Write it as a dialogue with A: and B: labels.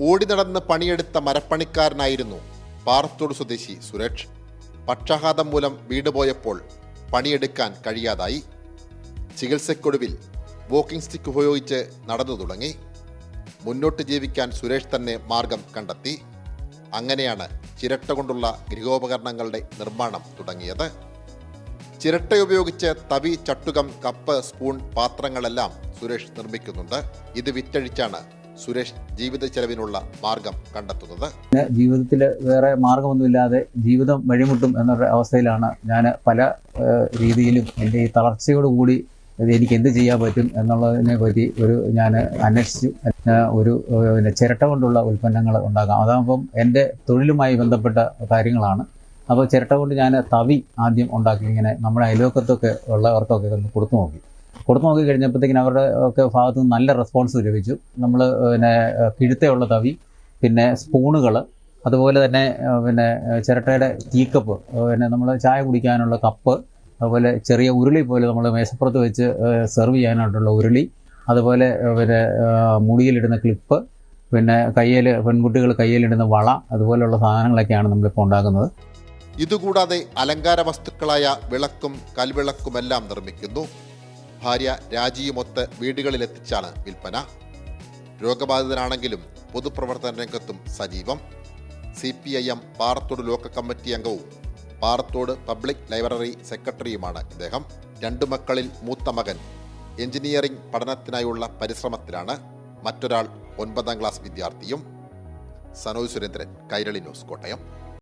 A: ഓടി നടന്ന് പണിയെടുത്ത മരപ്പണിക്കാരനായിരുന്നു പാറത്തോട് സ്വദേശി സുരേഷ്. പക്ഷാഘാതം മൂലം വീട് പോയപ്പോൾ പണിയെടുക്കാൻ കഴിയാതായി. ചികിത്സയ്ക്കൊടുവിൽ വോക്കിംഗ് സ്റ്റിക്ക് ഉപയോഗിച്ച് നടന്നു തുടങ്ങി. മുന്നോട്ട് ജീവിക്കാൻ സുരേഷ് തന്നെ മാർഗം കണ്ടെത്തി. അങ്ങനെയാണ് ചിരട്ട കൊണ്ടുള്ള ഗൃഹോപകരണങ്ങളുടെ നിർമ്മാണം തുടങ്ങിയത്. ചിരട്ട ഉപയോഗിച്ച് തവി, ചട്ടുകം, കപ്പ്, സ്പൂൺ, പാത്രങ്ങളെല്ലാം സുരേഷ് നിർമ്മിക്കുന്നുണ്ട്. ഇത് വിറ്റഴിച്ചാണ് സുരേഷ് ജീവിത ചെലവിനുള്ള മാർഗം കണ്ടെത്തുന്നത്.
B: ജീവിതത്തിൽ വേറെ മാർഗമൊന്നുമില്ലാതെ ജീവിതം വഴിമുട്ടും എന്നൊരു അവസ്ഥയിലാണ് ഞാൻ പല രീതിയിലും എൻ്റെ ഈ തളർച്ചയോടുകൂടി എനിക്ക് എന്ത് ചെയ്യാൻ പറ്റും എന്നുള്ളതിനെ പറ്റി ഞാൻ അന്വേഷിച്ചു. ഒരു ചിരട്ട കൊണ്ടുള്ള ഉൽപ്പന്നങ്ങൾ ഉണ്ടാക്കാം, അതാകുമ്പം എൻ്റെ തൊഴിലുമായി ബന്ധപ്പെട്ട കാര്യങ്ങളാണ്. അപ്പോൾ ചിരട്ട കൊണ്ട് ഞാൻ തവി ആദ്യം ഉണ്ടാക്കി ഇങ്ങനെ നമ്മുടെ അയൽവക്കത്തൊക്കെ ഉള്ളവർക്കൊക്കെ ഒന്ന് കൊടുത്തു നോക്കി കഴിഞ്ഞപ്പോഴത്തേക്കിന് അവരുടെ ഒക്കെ ഭാഗത്തു നിന്ന് നല്ല റെസ്പോൺസ് ലഭിച്ചു. നമ്മൾ കിഴുത്തയുള്ള തവി, പിന്നെ സ്പൂണുകൾ, അതുപോലെ തന്നെ ചിരട്ടയുടെ ടീക്കപ്പ്, നമ്മൾ ചായ കുടിക്കാനുള്ള കപ്പ്, അതുപോലെ ചെറിയ ഉരുളി പോലെ നമ്മൾ മേശപ്പുറത്ത് വെച്ച് സെർവ് ചെയ്യാനായിട്ടുള്ള ഉരുളി, അതുപോലെ മുടിയിലിടുന്ന ക്ലിപ്പ്, പെൺകുട്ടികൾ കയ്യിലിടുന്ന വള, അതുപോലെയുള്ള സാധനങ്ങളൊക്കെയാണ് നമ്മളിപ്പോൾ ഉണ്ടാക്കുന്നത്.
A: ഇതുകൂടാതെ അലങ്കാര വസ്തുക്കളായ വിളക്കും കൽവിളക്കുമെല്ലാം നിർമ്മിക്കുന്നു. ഭാര്യ രാജിയുമൊത്ത് വീടുകളിലെത്തിച്ചാണ് വിൽപ്പന. രോഗബാധിതനാണെങ്കിലും പൊതുപ്രവർത്തന രംഗത്തും സജീവം. CPIM പാറത്തോട് ലോക്കൽ കമ്മിറ്റി അംഗവും പാറത്തോട് പബ്ലിക് ലൈബ്രറി സെക്രട്ടറിയുമാണ് ഇദ്ദേഹം. 2 മക്കളിൽ മൂത്ത മകൻ എഞ്ചിനീയറിംഗ് പഠനത്തിനായുള്ള പരിശ്രമത്തിലാണ്. മറ്റൊരാൾ 9ാം ക്ലാസ് വിദ്യാർത്ഥിയും. സനോജ് സുരേന്ദ്രൻ, കൈരളി ന്യൂസ്, കോട്ടയം.